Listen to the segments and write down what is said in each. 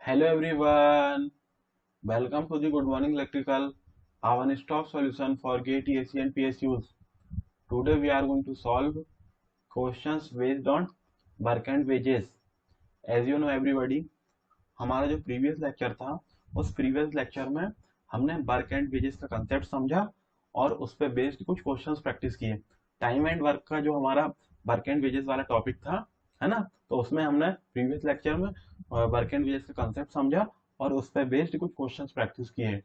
Hello everyone, welcome to the Good Morning Electrical, our one-stop solution for GATE, AC and PSUs. Today we are going to solve questions based on work and wages. As you know everybody, हमारा जो previous lecture था उस previous lecture में हमने work and wages का concept समझा और उस पर बेस्ड कुछ क्वेश्चंस प्रैक्टिस किए। टाइम एंड वर्क का जो हमारा वर्क एंड वेजेस वाला टॉपिक था, है ना, तो उसमें हमने प्रीवियस लेक्चर में वर्क एंड वेजेस का कंसेप्ट समझा और उस पर बेस्ड कुछ क्वेश्चंस प्रैक्टिस किए।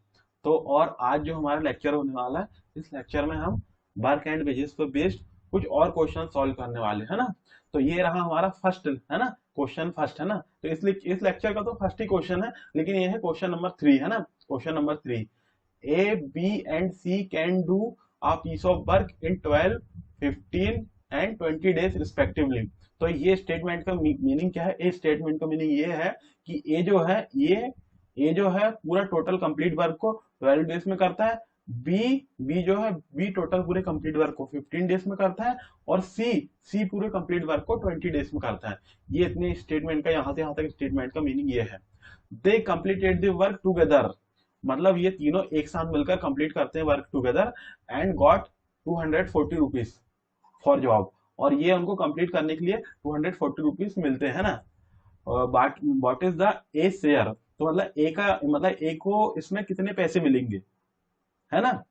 तो और आज जो हमारा लेक्चर होने वाला है, इस लेक्चर में हम वर्क एंड वेजेस पर बेस्ड कुछ और क्वेश्चन सॉल्व करने वाले, है ना। तो ये रहा हमारा फर्स्ट, है ना, क्वेश्चन फर्स्ट, है ना। तो इसलिए इस लेक्चर का तो फर्स्ट ही क्वेश्चन है, लेकिन ये है क्वेश्चन नंबर 3, है ना। Question number 3, A B and C can do a piece of work in 12, 15 and 20 days respectively. तो ये स्टेटमेंट का मीनिंग क्या है? ए स्टेटमेंट का मीनिंग ये है कि ए जो है ये जो है पूरा टोटल कंप्लीट वर्क को 12 डेज में करता है। बी बी जो है बी टोटल पूरे कंप्लीट वर्क को 15 डेज में करता है। और सी पूरे कंप्लीट वर्क को 20 डेज में करता है। ये इतने स्टेटमेंट का, यहां से यहां तक स्टेटमेंट का मीनिंग ये है। दे कंप्लीटेड द वर्क टुगेदर, मतलब ये तीनों एक साथ मिलकर कंप्लीट करते हैं work together and got 240 rupees for job. और ये उनको कंप्लीट करने के लिए 240 रुपीज मिलते हैं ना। What is the A share, तो मतलब ए का मतलब ए को इसमें कितने पैसे मिलेंगे, है ना,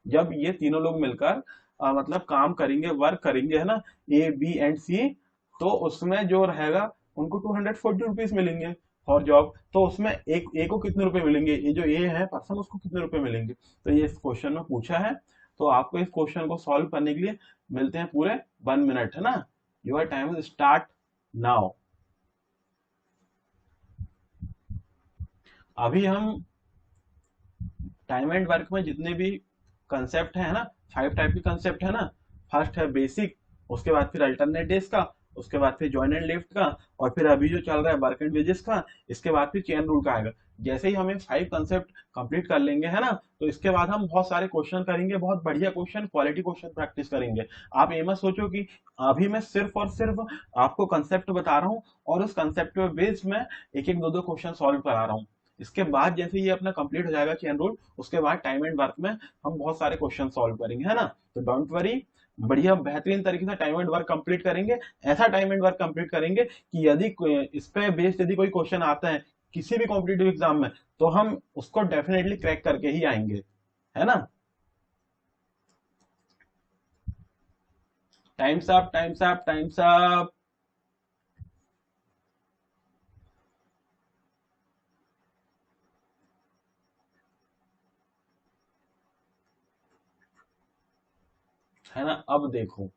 जब ये तीनों लोग मिलकर मतलब काम करेंगे, वर्क करेंगे, है ना, ए बी एंड सी। तो उसमें जो रहेगा उनको 240 रुपीज मिलेंगे फॉर जॉब। तो उसमें एक ए को कितने रुपए मिलेंगे, ये जो ए है पर्सन, उसको कितने रुपए मिलेंगे। तो ये इस क्वेश्चन में पूछा है। तो आपको इस क्वेश्चन को सॉल्व करने के लिए मिलते हैं पूरे 1 मिनट, है ना। Your time is start now. अभी हम टाइम एंड वर्क में जितने भी कंसेप्ट है ना, 5 टाइप के कंसेप्ट है ना। फर्स्ट है बेसिक, उसके बाद फिर अल्टरनेट डेज का, उसके बाद फिर जॉइन एंड लिफ्ट का, और फिर अभी जो चल रहा है वर्क एंड वेजेस का। इसके बाद फिर चेन रूल का आएगा। जैसे ही हम ये 5 कंसेप्ट कंप्लीट कर लेंगे, है ना, तो इसके बाद हम बहुत सारे क्वेश्चन करेंगे, बहुत बढ़िया क्वेश्चन, क्वालिटी क्वेश्चन प्रैक्टिस करेंगे। आप ये मत सोचो कि अभी मैं सिर्फ और सिर्फ आपको कंसेप्ट बता रहा हूँ और उस कंसेप्ट पे बेस्ड मैं एक एक दो दो क्वेश्चन सॉल्व करा रहा हूँ। इसके बाद जैसे ये अपना कंप्लीट हो जाएगा चेन रूल, उसके बाद टाइम एंड वर्क में हम बहुत सारे क्वेश्चन सॉल्व करेंगे, है ना। तो डोंट वरी, बढ़िया बेहतरीन तरीके से टाइम एंड वर्क कंप्लीट करेंगे। ऐसा टाइम एंड वर्क कंप्लीट करेंगे कि यदि इस पे बेस्ड यदि कोई क्वेश्चन आता है किसी भी कॉम्पिटेटिव एग्जाम में, तो हम उसको डेफिनेटली क्रैक करके ही आएंगे, है ना। Times up, times up, times up. है ना। अब देखो,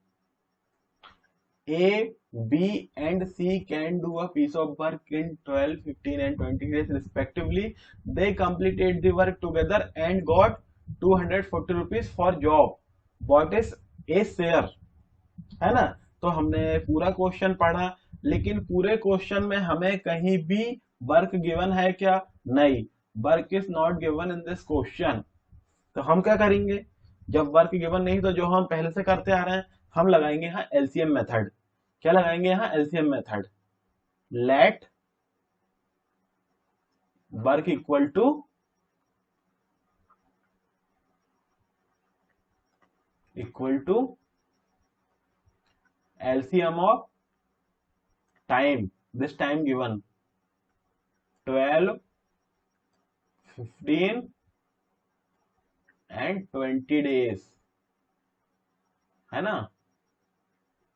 A, B and C can do a piece of work in 12, 15 and 20 days respectively. They completed the work together and got 240 rupees for job. What is A share, है ना। तो हमने पूरा question पढ़ा, लेकिन पूरे क्वेश्चन में हमें कहीं भी वर्क गिवन है क्या? नहीं, work is not given in this question. तो हम क्या करेंगे? जब वर्क गिवन नहीं तो जो हम पहले से करते आ रहे हैं, हम लगाएंगे यहाँ एलसीएम मेथड। क्या लगाएंगे यहाँ? LCM method. Let work equal to LCM of time, this time given 12, 15 and 20 days, है ना।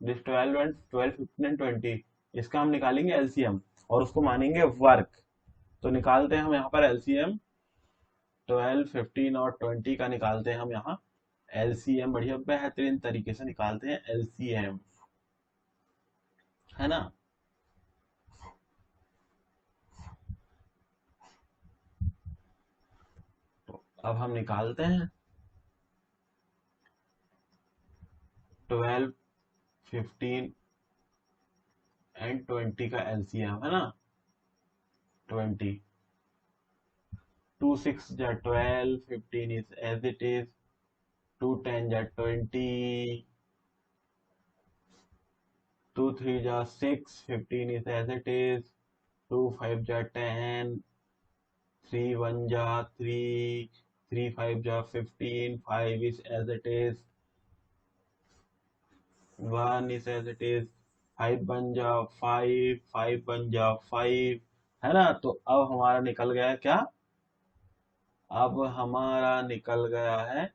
दिस 12 एंड 12, 15 एंड 20, इसका हम निकालेंगे एलसीएम और उसको मानेंगे वर्क। तो निकालते हैं हम यहाँ पर एलसीएम। 12, 15 और 20 का निकालते हैं हम यहाँ एलसीएम। बढ़िया बेहतरीन तरीके से निकालते हैं एलसीएम, है ना। तो अब हम निकालते हैं 12, 15 एंड 20 का एलसीएम, है ना। 20, 2 6 जा 12, 15 is as it is, 2 10 जा 20, 2 3 जा 6, 15 is as it is, 2 5 जा 10, 3 1 जा 3, 3 5 जा 15, 5 is as it is, 1 is as it is, 5 बन जा 5, 5 बन जा 5, है ना। तो अब हमारा निकल गया है क्या, अब हमारा निकल गया है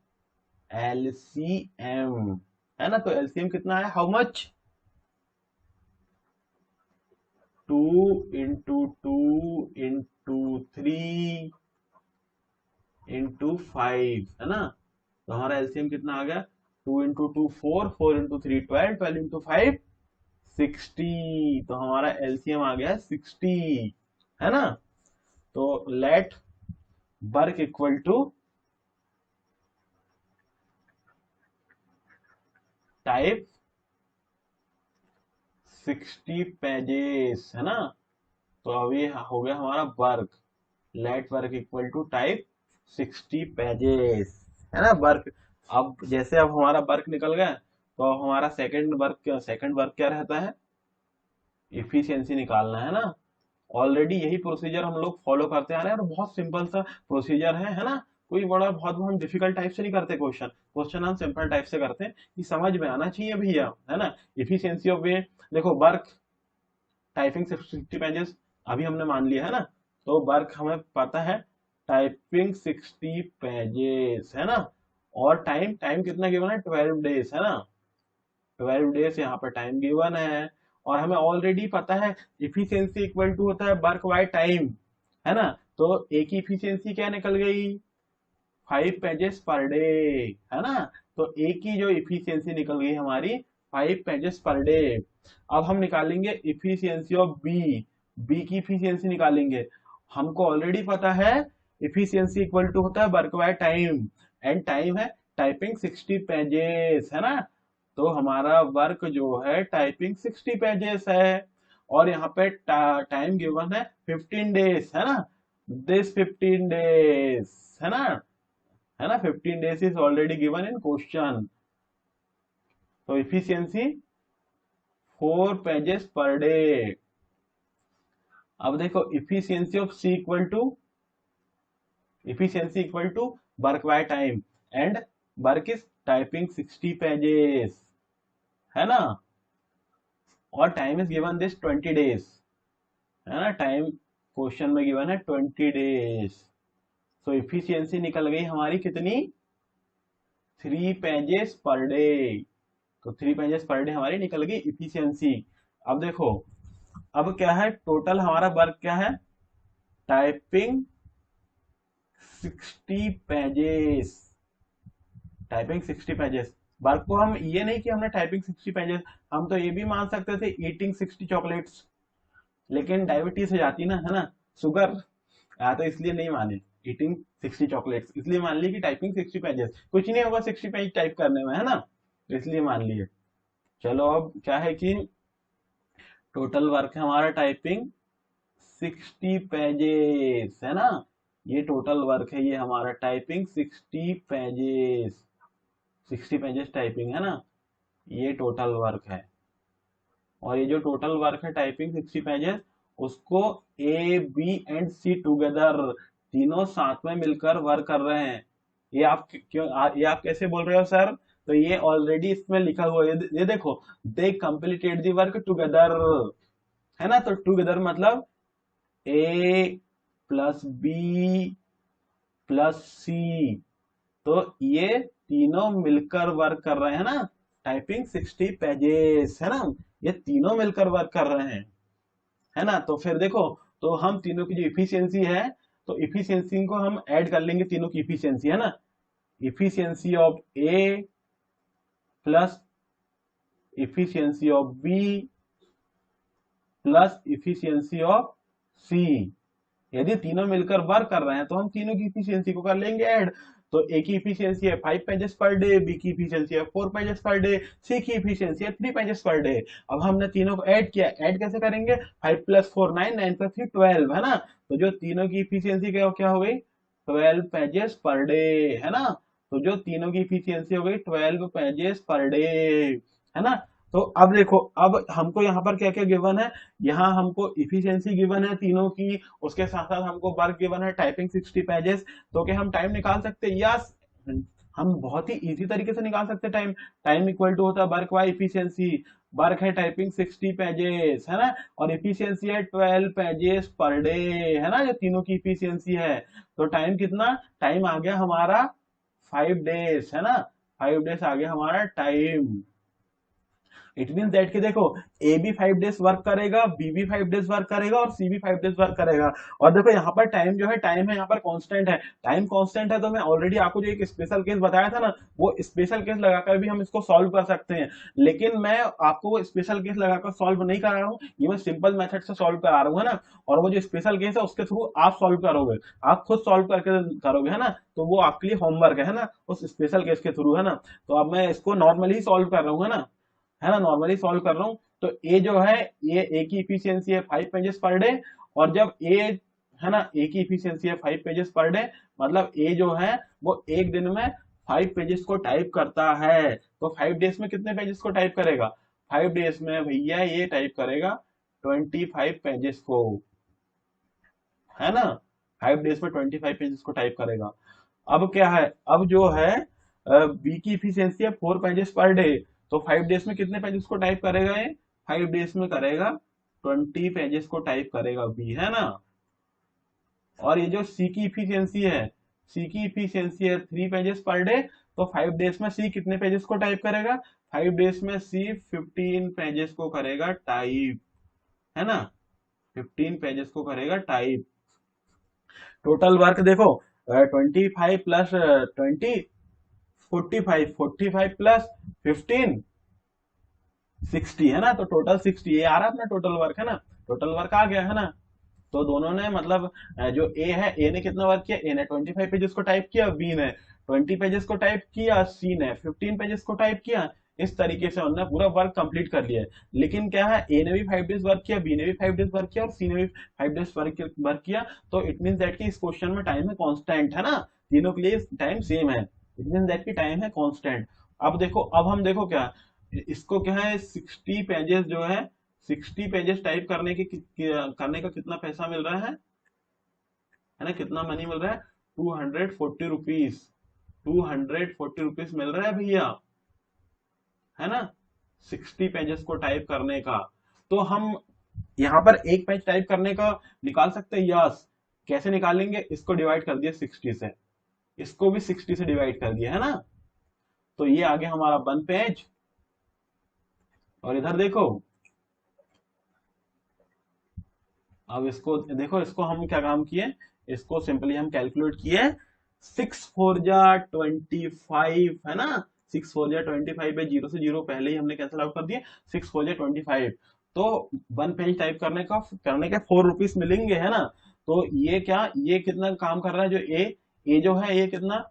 एलसीएम, है ना। तो एलसीएम कितना है, how much, 2 into 2 into 3 into 5, है ना। तो हमारा एलसीएम कितना आ गया, 2 इंटू 2 4, 4 इंटू 3 12, 12 इंटू 5 60। तो हमारा एलसीएम आ गया 60, है ना। तो let work equal to type 60 pages, है ना। तो अभी हो गया हमारा work, let work equal to type 60 pages, है ना वर्क। अब जैसे अब हमारा वर्क निकल गया, तो अब हमारा सेकंड वर्क क्या रहता है, इफिशियंसी निकालना, है ना। ऑलरेडी यही प्रोसीजर हम लोग फॉलो करते आ रहे हैं और बहुत सिंपल सा प्रोसीजर है ना। कोई बड़ा बहुत हम डिफिकल्ट टाइप से नहीं करते, क्वेश्चन क्वेश्चन हम सिंपल टाइप से करते हैं कि समझ में आना चाहिए भैया, है ना। इफिशियंसी ऑफ वे, देखो वर्क टाइपिंग 60 पेजेस अभी हमने मान लिया, है ना। तो वर्क हमें पता है टाइपिंग 60 पेजेस, है ना। और टाइम टाइम कितना गिवन है, 12 डेज, है ना। 12 डेज यहाँ पर टाइम गिवन है। और हमें ऑलरेडी पता है इफिशियंसी इक्वल टू होता है वर्क बाय टाइम, है ना। तो एक ही इफिशियंसी क्या निकल गई, 5 पेजेस पर डे, है ना। तो एक ही जो इफिशियंसी निकल गई हमारी 5 पेजेस पर डे। अब हम निकालेंगे इफिशियंसी ऑफ बी, बी की इफिशियंसी निकालेंगे। हमको ऑलरेडी पता है इफिशियंसी इक्वल टू होता है work by time, and time है टाइपिंग 60 पेजेस, है ना। तो हमारा वर्क जो है टाइपिंग 60 पेजेस है। और यहाँ पे टाइम गिवन है 15 डेज, है ना। दिस 15 डेज, है ना 15 days is already given in question. तो इफिशियंसी 4 पेजेस पर डे। अब देखो efficiency of C equal to work by time, and work is typing 60 pages, है ना। और time is given this 20 days, है ना। टाइम क्वेश्चन में गिवन है 20 डेज। सो इफिशियंसी निकल गई हमारी कितनी, 3 पेजेस पर डे। तो 3 पेजेस पर डे हमारी निकल गई इफिशियंसी। अब देखो अब क्या है, टोटल हमारा वर्क क्या है, typing 60 pages, typing 60 pages. Work को हम ये नहीं कि हमने टाइपिंग 60 पेजेस, हम तो ये भी मान सकते थे ईटिंग 60 चॉकलेट्स, लेकिन डायबिटीज हो जाती ना, है ना, शुगर। तो इसलिए नहीं माने ईटिंग 60 चॉकलेट्स, इसलिए मान ली कि टाइपिंग 60 पेजेस, कुछ नहीं होगा 60 पेज टाइप करने में, है ना, तो इसलिए मान लिए। चलो अब क्या है कि टोटल वर्क है हमारा टाइपिंग 60 पेजेस, है ना। ये टोटल वर्क है, ये हमारा टाइपिंग 60 पेजेस, 60 पेजेस टाइपिंग, है ना। ये टोटल वर्क है। और ये जो टोटल वर्क है टाइपिंग 60 पेजेस, उसको A B and C together, तीनों साथ में मिलकर वर्क कर रहे हैं। ये आप ये आप कैसे बोल रहे हो सर, तो ये ऑलरेडी इसमें लिखा हुआ है, ये देखो, दे कंप्लीटेड दी वर्क टुगेदर, है ना। तो टुगेदर मतलब ए प्लस बी प्लस सी, तो ये तीनों मिलकर वर्क कर रहे हैं ना, टाइपिंग 60 पेजेस, है ना। ये तीनों मिलकर वर्क कर रहे हैं, है ना। तो फिर देखो, तो हम तीनों की जो इफिशियंसी है, तो इफिशियंसी को हम ऐड कर लेंगे, तीनों की इफिशियंसी, है ना। Efficiency of A plus efficiency of B plus efficiency of C, यदि तीनों मिलकर वर्क कर रहे हैं तो हम तीनों की इफिशियंसी को कर लेंगे ऐड। तो ए की इफिशियंसी है 5 पेजेस पर डे, बी की इफिशियंसी है 4 पेजेस पर डे, सी की इफिशियंसी है 3 पेजेस पर डे। अब हमने तीनों को ऐड किया, ऐड कैसे करेंगे, 5 प्लस 4 9, 9 प्लस 3 12, है ना। तो जो तीनों की इफिशियंसी क्या हो गई, 12 पेजेस पर डे, है ना। तो जो तीनों की इफिशियंसी हो गई 12 पेजेस पर डे, है ना। तो अब देखो, अब हमको यहाँ पर क्या क्या गिवन है, यहाँ हमको इफिशियंसी गिवन है तीनों की, उसके साथ साथ हमको वर्क गिवन है टाइपिंग 60 पेजेस। तो क्या हम टाइम निकाल सकते हैं? यस, हम बहुत ही इजी तरीके से निकाल सकते हैं टाइम। टाइम इक्वल टू होता है वर्क बाय इफिशियंसी। वर्क है टाइपिंग 60 पेजेस, है ना, और इफिशियंसी है 12 पेजेस पर डे, है ना, ये तीनों की इफिशियंसी है। तो टाइम कितना, टाइम आ गया हमारा 5 डेज, है ना, 5 डेज आ गया हमारा टाइम। इट मीन दैट कि देखो, ए भी 5 डेज वर्क करेगा, बी भी 5 डेज वर्क करेगा और सी भी 5 डेज वर्क करेगा। और देखो यहाँ पर टाइम जो है, टाइम है यहाँ पर कांस्टेंट है। टाइम कांस्टेंट है तो मैं ऑलरेडी आपको जो एक स्पेशल केस बताया था ना, वो स्पेशल केस लगाकर भी हम इसको सॉल्व कर सकते हैं। लेकिन मैं आपको वो स्पेशल केस लगाकर सॉल्व नहीं करा रहा हूँ, ये मैं सिंपल मेथड से सॉल्व करा रहा हूँ, है ना। और वो जो स्पेशल केस है उसके थ्रू आप सॉल्व करोगे, आप खुद सॉल्व करके करोगे, है ना। तो वो आपके लिए होमवर्क है ना, उस स्पेशल केस के थ्रू, है ना। तो अब मैं इसको नॉर्मली सॉल्व कर रहा हूँ, है ना, नॉर्मली सॉल्व कर रहा हूँ। तो ए जो है, ये ए की इफिशियंसी है 5 पेजेस पर डे। और जब ए, है ना, ए की इफिशियंसी है 5 पेजेस पर डे, मतलब ए जो है वो एक दिन में 5 पेजेस को टाइप करता है। तो 5 डेज में कितने पेजेस को टाइप करेगा? 5 डेज में भैया ये टाइप करेगा 25 पेजेस को, है ना। 5 डेज में 25 पेजेस को टाइप करेगा। अब क्या है, अब जो है बी की इफिशियंसी है 4 पेजेस पर डे। तो 5 डेज में कितने पेजेस को टाइप करेगा ये? 5 डेज में करेगा 20 पेजेस को टाइप करेगा बी, है ना। और ये जो सी की इफिशियंसी है, सी की इफिशियंसी है 3 पेजेस पर डे। तो 5 डेज में सी कितने पेजेस को टाइप करेगा? 5 डेज में सी 15 पेजेस को करेगा टाइप, है ना, 15 पेजेस को करेगा टाइप। टोटल वर्क देखो, 25 प्लस 20, 45, 45 प्लस 15, 60, है ना। तो टोटल 60 ये आ रहा है अपना टोटल वर्क, है ना, टोटल वर्क आ गया, है ना। तो दोनों ने मतलब जो ए है, ए ने कितना वर्क किया? ए ने 25 पेजेस को टाइप किया, बी ने 20 पेजेस को टाइप किया, सी ने 15 पेजेस को टाइप किया। इस तरीके से उन्होंने पूरा वर्क कंप्लीट कर लिया है। लेकिन क्या है, ए ने भी 5 डेज वर्क किया, बी ने भी 5 डेज वर्क किया और सी ने भी 5 डेज वर्क किया। तो इट मीन दैट कि इस क्वेश्चन में टाइम है कांस्टेंट, है ना, तीनों के लिए टाइम सेम है। इट मीन दैट की टाइम है कांस्टेंट। अब देखो, अब हम देखो क्या, इसको क्या है, 60 पेजेस जो है, 60 पेजेस टाइप करने का कितना पैसा मिल रहा है ना, कितना मनी मिल रहा है? 240 रुपीज, 240 रुपीज मिल रहा है भैया, है ना, 60 पेजेस को टाइप करने का। तो हम यहाँ पर एक पेज टाइप करने का निकाल सकते हैं, यस। कैसे निकालेंगे? इसको डिवाइड कर दिया 60 से, इसको भी 60 से डिवाइड कर दिया, है ना। तो ये आ गया हमारा 1 पेज। और इधर देखो, अब इसको देखो, इसको हम क्या काम किए, इसको सिंपली हम कैलकुलेट किए। 6 4 जा 25, है ना, 6 4 जा 25 है, जीरो से जीरो पहले ही हमने कैंसिल आउट कर दिए। 6 4 जा 25। तो 1 पेज टाइप करने के 4 रुपीज मिलेंगे, है ना। तो ये क्या, ये कितना काम कर रहा है जो ए जो है, ये कितना,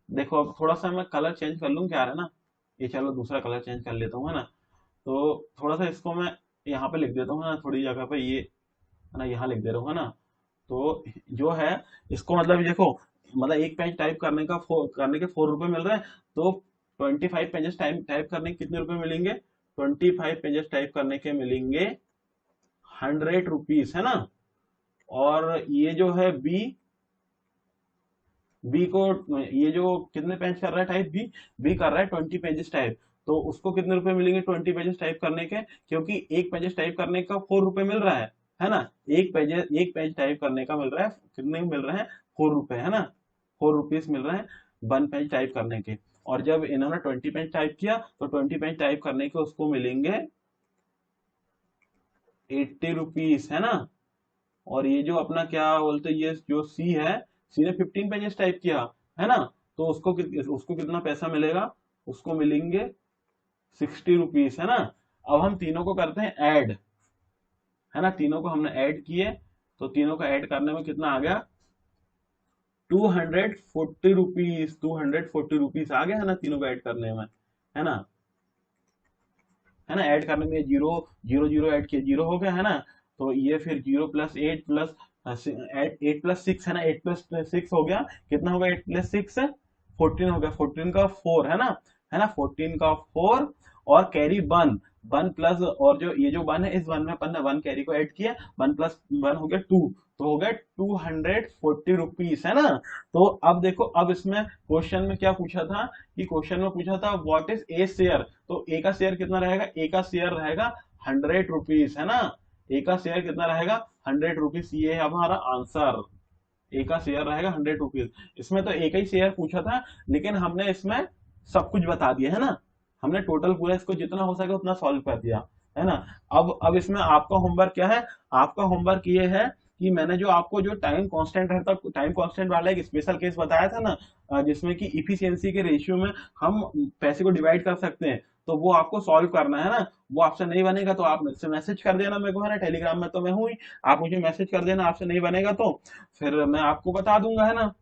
देखो अब थोड़ा सा मैं कलर चेंज कर लूं, क्या है ना, ये चलो दूसरा कलर चेंज कर लेता हूँ, है ना। तो थोड़ा सा इसको मैं यहाँ पे लिख देता हूँ, है ना, थोड़ी जगह पे ये, है ना, यहाँ लिख दे रहा हूँ, है ना। तो जो है, इसको मतलब देखो, मतलब एक पेज टाइप करने के 4 रुपए मिल रहे हैं। तो 25 पेजेस टाइप टाइप करने के कितने रुपए मिलेंगे? 25 पेजेस टाइप करने के मिलेंगे 100 रुपीज, है ना। और ये जो है बी, बी को, ये जो कितने पेज कर रहा है टाइप, बी कर रहा है 20 पेजेस टाइप। तो उसको कितने रुपए मिलेंगे 20 पेजेस टाइप करने के? क्योंकि एक पेजेस टाइप करने का 4 रुपए मिल रहा है ना। एक पेज टाइप करने का मिल रहा है, कितने मिल रहे हैं? 4 रुपए, है ना, 4 रुपीज मिल रहे हैं 1 पेज टाइप करने के। और जब इन्होंने 20 पेज टाइप किया, तो 20 पेज टाइप करने के उसको मिलेंगे 80 रुपीज, है ना। और ये जो अपना क्या बोलते हैं, ये जो सी है, सी ने 15 पेजेस टाइप किया, है ना। तो उसको कितना पैसा मिलेगा? उसको मिलेंगे 60 रुपीज, है ना। अब हम तीनों को करते हैं ऐड, है ना, तीनों को हमने ऐड किए। तो तीनों को ऐड करने में कितना आ गया? 240 रुपीज, 240 रुपीज आ गया, है ना, तीनों को ऐड करने में, है ना, ऐड करने में जीरो जीरो जीरो ऐड किया, जीरो हो गया, है ना। तो ये फिर 0 प्लस 8 प्लस 6, है ना, 8 प्लस 6 हो गया, कितना होगा? 8 प्लस 6 14 हो गया, 14 का 4, है ना, 14 का 4 और कैरी 1। वन प्लस, और जो ये जो वन है, इस वन में अपन ने वन कैरी को ऐड किया, वन प्लस वन हो गया टू, तो हो गया 240 रुपीज, है ना। तो अब देखो, अब इसमें क्वेश्चन में क्या पूछा था, कि क्वेश्चन में पूछा था व्हाट इज ए शेयर, तो ए का शेयर कितना रहेगा, ए का शेयर रहेगा 100 रुपीज, है ना। ए का शेयर कितना रहेगा, 100 रुपीज, ये है हमारा आंसर। ए का शेयर रहेगा 100 रुपीज। इसमें तो एक ही शेयर पूछा था, लेकिन हमने इसमें सब कुछ बता दिया, है ना। हमने टोटल पूरा इसको जितना हो सके उतना सॉल्व कर दिया, है ना। अब इसमें आपका होमवर्क क्या है, आपका होमवर्क ये है कि मैंने जो आपको जो टाइम कांस्टेंट रहता, टाइम कांस्टेंट वाला एक स्पेशल केस बताया था ना, जिसमें कि इफिशियंसी के रेशियो में हम पैसे को डिवाइड कर सकते हैं, तो वो आपको सॉल्व करना है ना। वो आपसे नहीं बनेगा तो आप मुझसे मैसेज कर देना मेरे को, है ना, टेलीग्राम में तो मैं हूँ ही, आप मुझे मैसेज कर देना, आपसे नहीं बनेगा तो फिर मैं आपको बता दूंगा, है ना।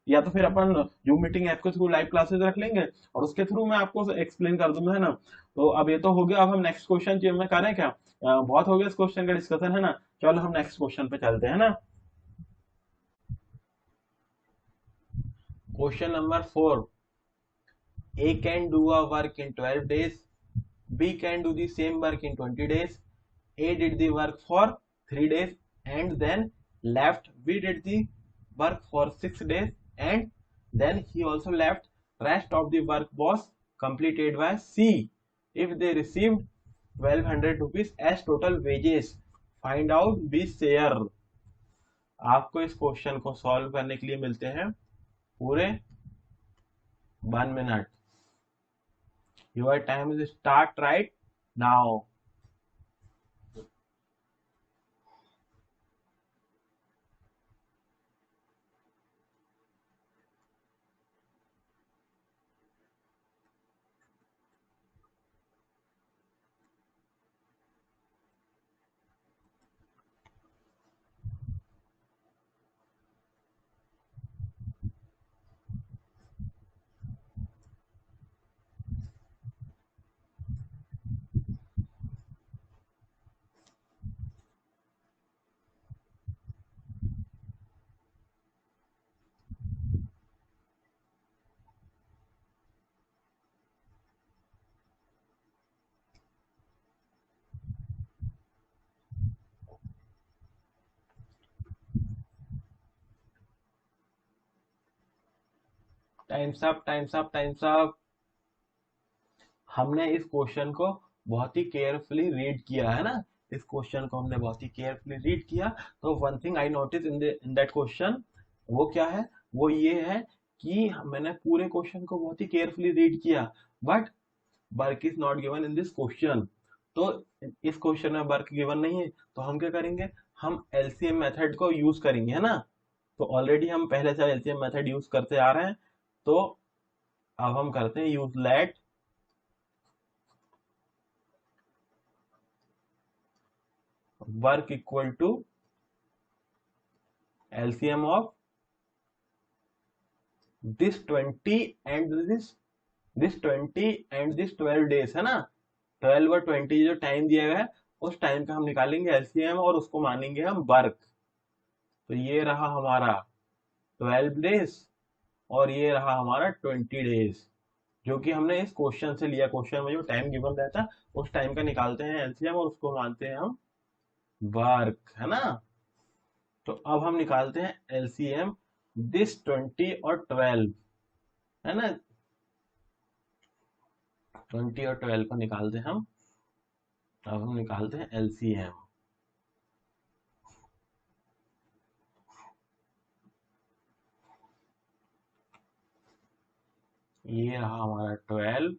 या तो फिर अपन जूम मीटिंग ऐप के थ्रू लाइव क्लासेस रख लेंगे, और उसके थ्रू मैं आपको एक्सप्लेन कर दूंगा, है ना। तो अब ये तो हो गया, अब हम नेक्स्ट क्वेश्चन में करें क्या, बहुत हो गया इस क्वेश्चन का डिस्कशन, है ना। चलो हम नेक्स्ट क्वेश्चन पे चलते हैं ना। Question number 4, A can do a work in 12 days, B can do the same work in 20 days. A did the work for 3 days and then left. B did the work for 6 days and then he also left. Rest of the work was completed by C. If they received 1200 rupees as total wages, find out B share. आपको इस question को solve करने के लिए मिलते हैं पूरे 1 minute. Your time is start right now. Times up, times up, times up. हमने इस क्वेश्चन को बहुत ही केयरफुली रीड किया, है ना। इस क्वेश्चन को हमने बहुत ही केयरफुली रीड किया। तो one thing I notice in that question, वो क्या है, वो ये है कि मैंने पूरे क्वेश्चन को बहुत ही केयरफुली रीड किया, but work is not given in this question. तो इस क्वेश्चन में वर्क गिवन नहीं है, तो हम क्या करेंगे, हम एलसीएम मेथड को यूज करेंगे, है ना। तो ऑलरेडी हम पहले से एलसीएम मेथड यूज करते आ रहे हैं, तो अब हम करते हैं use let work equal to LCM of this 20 and this 20 and this 12 days, है ना। 12 और 20 जो टाइम दिया हुआ है, उस टाइम का हम निकालेंगे एलसीएम और उसको मानेंगे हम वर्क। तो ये रहा हमारा 12 डेज और ये रहा हमारा 20 डेज, जो कि हमने इस क्वेश्चन से लिया। क्वेश्चन में जो टाइम गिवन रहता है उस टाइम का निकालते हैं एलसीएम और उसको मानते हैं हम वर्क, है ना। तो अब हम निकालते हैं एलसीएम दिस 20 और 12, है ना। 20 और 12 को निकालते हैं हम। अब हम निकालते हैं एलसीएम। ये रहा हमारा 12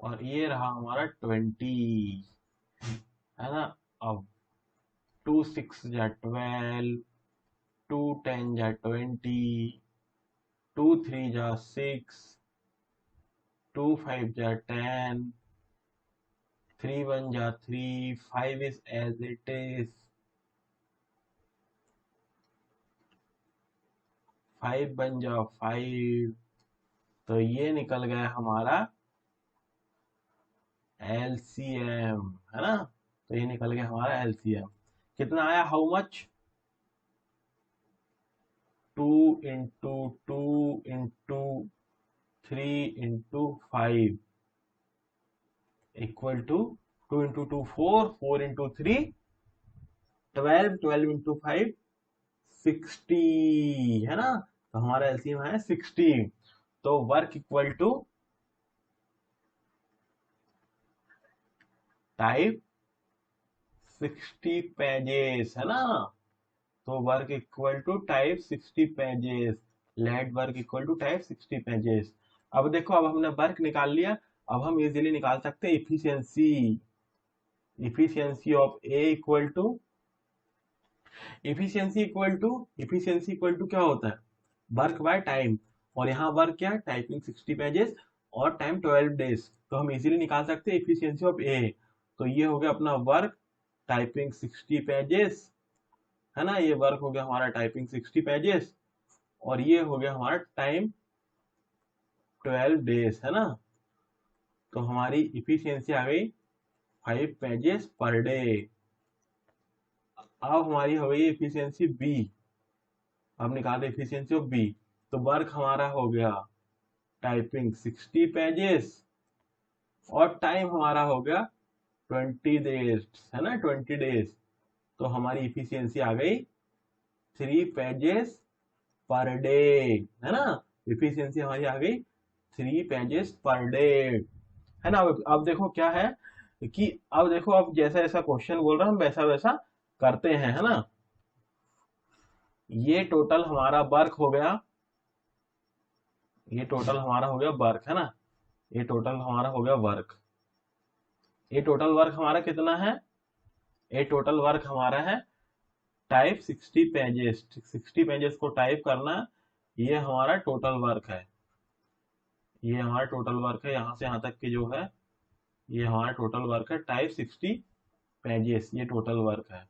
और ये रहा हमारा 20, है ना। अब 2 6 जा 12, 2 10 जा 20, 2 3 जा 6, 2 5 जा 10, 3 1 जा 3, 5 is as it is, 5 बन जा 5। तो ये निकल गया हमारा एलसीएम, है ना। तो ये निकल गया हमारा एलसीएम। कितना आया, how much, 2 × 2 × 3 × 5, equal to 2 into 2 4, 4 into 3 12, 12 into 5 60 है ना। तो हमारा एलसीएम है 60। तो work equal to type 60 pages है ना। तो work equal to type 60 pages, let work equal to type 60 pages. अब देखो, अब हमने वर्क निकाल लिया, अब हम इजीली निकाल सकते हैं efficiency. Efficiency of A equal to efficiency equal to क्या होता है, वर्क बाय टाइम। और यहाँ वर्क क्या है, टाइपिंग 60 पेजेस और टाइम 12 डेज। तो हम इजीली निकाल सकते हैं इफिशियंसी ऑफ ए। तो ये हो गया अपना वर्क टाइपिंग 60 पेजेस है ना, ये वर्क हो गया हमारा टाइपिंग 60 पेजेस, और ये हो गया हमारा टाइम 12 डेज है ना। तो हमारी इफिशियंसी आ गई 5 पेजेस पर डे। अब हमारी हो गई इफिशियंसी बी। अब निकालते इफिशियंसी ऑफ बी। तो वर्क हमारा हो गया टाइपिंग 60 पेजेस और टाइम हमारा हो गया 20 डेज है ना, 20 डेज। तो हमारी इफिशियंसी आ गई 3 पेजेस पर डे है ना। इफिशियंसी हमारी आ गई 3 पेजेस पर डे है ना। अब देखो क्या है कि अब देखो, अब जैसा जैसा क्वेश्चन बोल रहा है हम वैसा वैसा करते हैं है ना। ये टोटल हमारा वर्क हो गया, ये टोटल हमारा हो गया वर्क है ना। ये टोटल हमारा हो गया वर्क। ये टोटल वर्क हमारा कितना है, ये टोटल वर्क हमारा है टाइप 60 पेजेस। 60 पेजेस को टाइप करना, ये हमारा टोटल वर्क है। ये हमारा टोटल वर्क है, यहाँ से यहाँ तक की जो है ये हमारा टोटल वर्क है टाइप 60 पेजेस, ये टोटल वर्क है।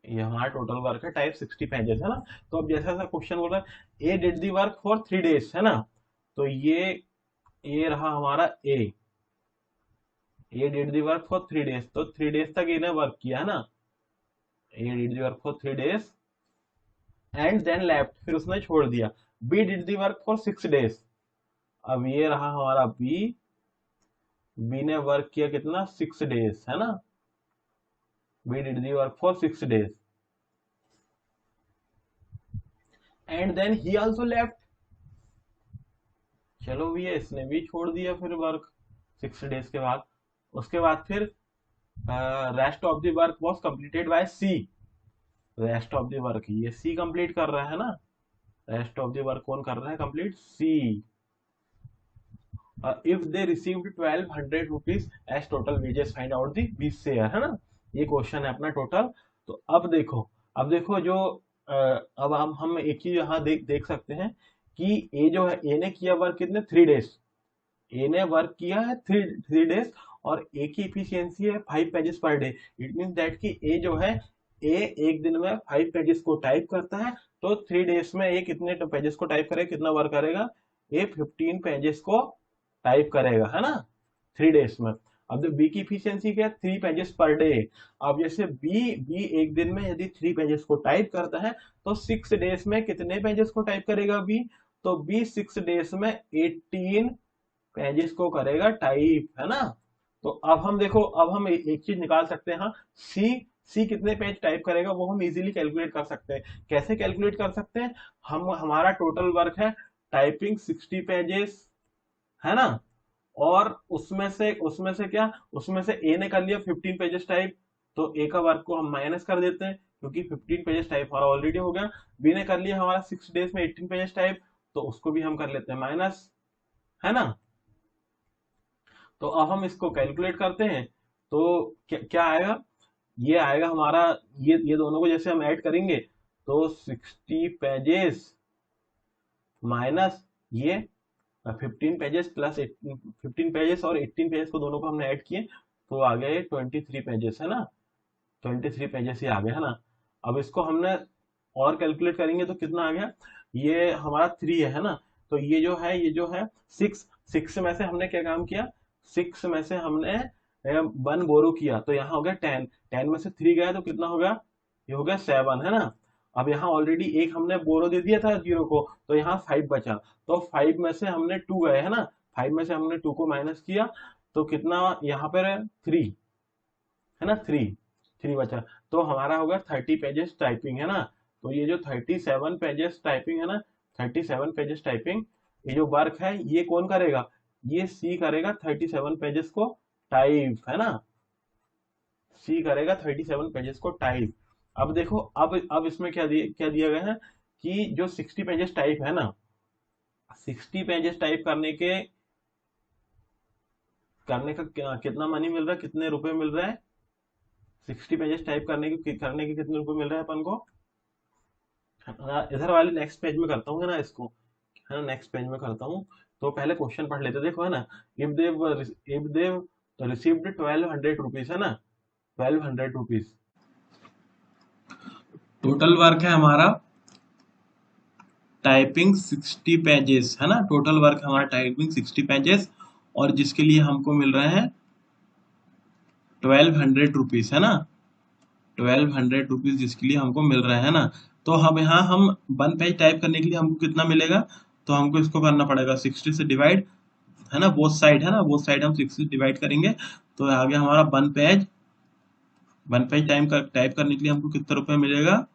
ये हमारा टोटल वर्क है टाइप 60 पेजेस है ना। तो अब जैसा सा क्वेश्चन बोल रहा है A did the work for 3 days है ना। तो ये रहा हमारा A did the work for 3 days. तो 3 डेज तक इन्हें वर्क किया है ना। A did the work for 3 days and then left, फिर उसने छोड़ दिया। B did the work for 6 days. अब ये रहा हमारा बी ने वर्क किया कितना, 6 डेज है ना। B did the work for 6 days and then he also left. चलो भैया, इसने भी छोड़ दिया फिर वर्क 6 डेज के बाद। उसके बाद फिर rest of the work was completed by C. Rest of the work ये सी कंप्लीट कर रहा है ना। रेस्ट ऑफ द वर्क कौन कर रहा है complete, C. If they received 1200 rupees as total wages, find out the B share है ना। ये क्वेश्चन है अपना टोटल। तो अब देखो जो अब हम एक चीज यहाँ देख सकते हैं कि ए जो है, ए ने किया वर्क कितने, 3 डेज। ए ने वर्क किया है 3 डेज और ए की इफिशियंसी है 5 pages per day. It mean that कि ए जो है, ए एक दिन में 5 पेजेस को टाइप करता है। तो 3 डेज में ए कितने पेजेस को टाइप करेगा, कितना वर्क करेगा, ए 15 पेजेस को टाइप करेगा है ना, 3 डेज में। अब बी की इफिशियंसी क्या है, 3 पेजेस पर डे। अब जैसे बी एक दिन में यदि 3 पेजेस को टाइप करता है, तो 6 डेज में कितने पेजेस को टाइप करेगा बी, तो बी 6 डेज में 18 पेजेस को करेगा टाइप है ना। तो अब हम देखो, अब हम एक चीज निकाल सकते हैं, हाँ, सी कितने पेज टाइप करेगा वो हम इजीली कैलकुलेट कर सकते हैं। कैसे कैलकुलेट कर सकते हैं, हमारा टोटल वर्क है टाइपिंग 60 पेजेस है ना। और उसमें से क्या, उसमें से ए ने कर लिया 15 पेजेस टाइप। तो ए का वर्क को हम माइनस कर देते हैं क्योंकि 15 पेजेस टाइप हमारा ऑलरेडी हो गया। बी ने कर लिया हमारा 6 डेज में 18 पेजेस टाइप, तो उसको भी हम कर लेते हैं माइनस है ना। तो अब हम इसको कैलकुलेट करते हैं। तो क्या आएगा, ये आएगा हमारा, ये दोनों को जैसे हम ऐड करेंगे तो 60 पेजेस माइनस ये 15 पेजेस प्लस 15 पेजेस और 18 पेजेस को दोनों को हमने ऐड किए तो आ गए 23 पेजेस है ना। 23 पेजेस ही आ गए है ना। अब इसको हमने और कैलकुलेट करेंगे तो कितना आ गया, ये हमारा 3 है ना। तो ये जो है 6 में से हमने क्या काम किया, 6 में से हमने 1 बोरो किया तो यहाँ हो गया 10। 10 में से 3 गया तो कितना हो गया, ये हो गया 7 है ना। अब यहाँ ऑलरेडी एक हमने बोरो दे दिया था 0 को, तो यहाँ 5 बचा, तो 5 में से हमने 2 गए है ना, 5 में से हमने 2 को माइनस किया, तो कितना यहाँ पर है 3 है ना, 3 बचा, तो हमारा होगा 30 पेजेस टाइपिंग है ना। तो ये जो 37 पेजेस टाइपिंग है ना, 37 पेजेस टाइपिंग, ये जो वर्क है ये कौन करेगा, ये सी करेगा 37 पेजेस को टाइप है ना, सी करेगा 37 पेजेस को टाइप। अब देखो, अब इसमें क्या दिया गया है कि जो 60 पेजेस टाइप है ना, 60 पेजेस टाइप करने का कितना मनी मिल रहा है, कितने रुपए मिल रहा है, 60 पेजेस टाइप करने के कितने रुपए मिल रहे हैं अपन को। इधर वाले नेक्स्ट पेज में करता हूँ ना इसको, है ना, नेक्स्ट पेज में करता हूँ। तो पहले क्वेश्चन पढ़ लेते, देखो है ना, इफ देव रिसीव्ड 1200 रुपीज है ना, 1200 रुपीज टोटल वर्क है हमारा टाइपिंग 60 पेजेस है ना, टोटल वर्क हमारा टाइपिंग 60 पेजेस, और जिसके लिए हमको मिल रहे हैं 1200 रुपीज है ना, 1200 रुपीज जिसके लिए हमको मिल रहा है ना। तो हम यहाँ हम 1 पेज टाइप करने के लिए हमको कितना मिलेगा, तो हमको इसको करना पड़ेगा 60 से डिवाइड, है ना, बोथ साइड है ना, बोथ साइड हम 60 से डिवाइड करेंगे, तो आगे हमारा 1 पेज टाइप करने के लिए हमको कितना रुपए मिलेगा,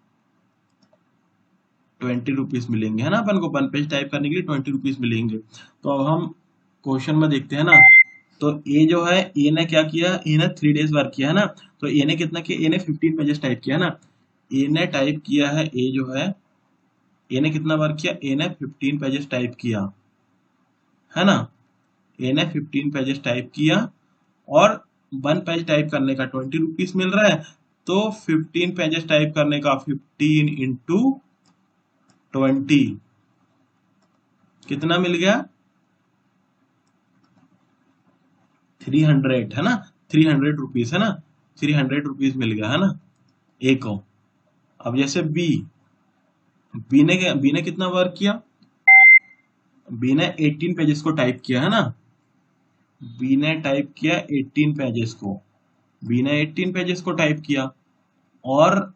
20 रुपीज मिलेंगे है ना, अपन को 1 पेज टाइप करने के लिए 20 रुपीज मिलेंगे। तो अब हम क्वेश्चन में देखते हैं ना, तो ए जो है, ए ने क्या किया, ए ने 3 डेज वर्क किया है ना, तो ए ने कितना किया, ए ने 15 पेजेस टाइप किया है ना, ए ने टाइप किया है, ए जो है, ए ने कितना वर्क किया, ए ने 15 पेजेस टाइप किया है ना, ए ने 15 पेजेस टाइप किया, और 1 पेज टाइप करने का 20 रुपीज मिल रहा है, तो 15 पेजेस टाइप करने का 15 इंटू 20 कितना मिल गया, 300 है ना, 300 रुपीज है ना, 300 रुपीज मिल गया है ना ए को। अब जैसे बी ने कितना वर्क किया, बी ने 18 पेजेस को टाइप किया है ना, बी ने टाइप किया 18 पेजेस को, बी ने 18 पेजेस को टाइप किया, और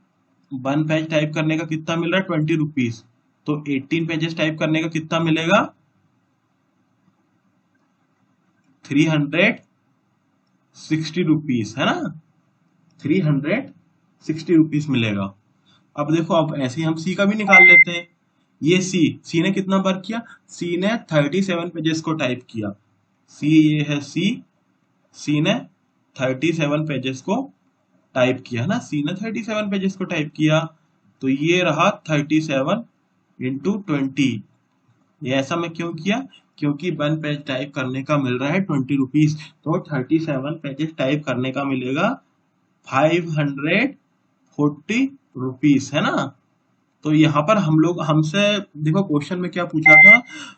1 पेज टाइप करने का कितना मिल रहा है, 20 रुपीज, तो 18 पेजेस टाइप करने का कितना मिलेगा, 360 रुपीज है ना, 360 रुपीज मिलेगा। अब देखो, अब ऐसे ही हम सी का भी निकाल लेते हैं। ये सी ने कितना वर्क किया, सी ने 37 पेजेस को टाइप किया, सी ये है सी ने 37 पेजेस को टाइप किया है ना, सी ने 37 पेजेस को टाइप किया, तो ये रहा 37 इंटू 20। ये ऐसा मैं क्यों किया, क्योंकि 1 पेज टाइप करने का मिल रहा है 20 रुपीज, तो 37 पेजेस टाइप करने का मिलेगा 540 रुपीज है ना। तो यहाँ पर हम लोग हमसे, देखो क्वेश्चन में क्या पूछा था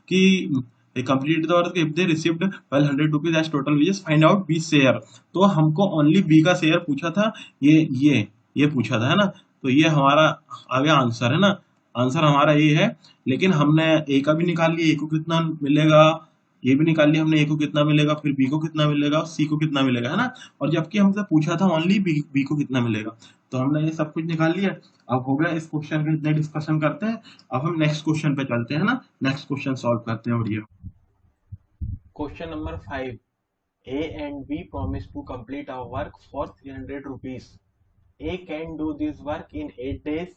कि complete the work if they received 1200 rupees as total wages, find out B share, तो हमको ओनली बी का शेयर पूछा था, ये पूछा था है ना, तो ये हमारा आ गया आंसर है ना, आंसर हमारा ये है। लेकिन हमने ए का भी निकाल लिया, ए को कितना मिलेगा, ये भी निकाल लिया हमने, ए को कितना मिलेगा, फिर बी को कितना मिलेगा, और सी को कितना मिलेगा है ना, और जबकि हमसे पूछा था ओनली बी को कितना मिलेगा, तो हमने ये सब कुछ निकाल लिया। अब हो गया इस क्वेश्चन का, इतने डिस्कशन करते हैं, अब हम नेक्स्ट क्वेश्चन पे चलते हैं ना, नेक्स्ट क्वेश्चन सॉल्व करते हैं। और ये question number 5, A and B promise to complete our work for 300 rupees. A can do this work in 8 days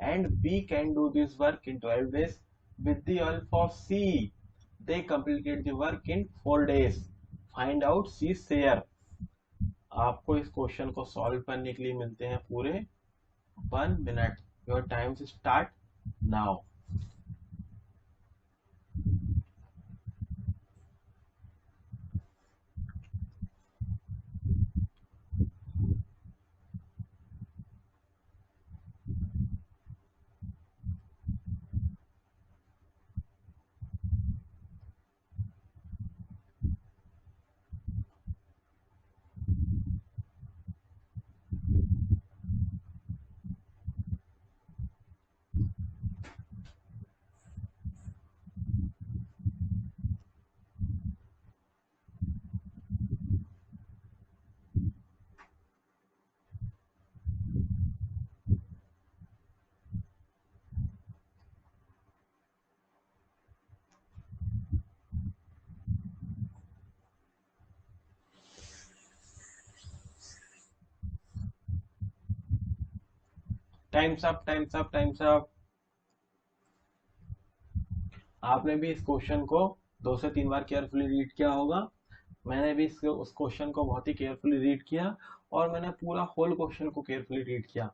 and B can do this work in 12 days. With the help of C, they completed the work in 4 days. Find out C's share. आपको इस question को solve करने के लिए मिलते हैं पूरे 1 minute. Your time start now. Times up, times up, times up. आपने भी इस क्वेश्चन को 2 से 3 बार केयरफुली रीड किया होगा। मैंने भी उस क्वेश्चन को बहुत ही केयरफुली रीड किया, और मैंने पूरा होल क्वेश्चन को केयरफुली रीड किया।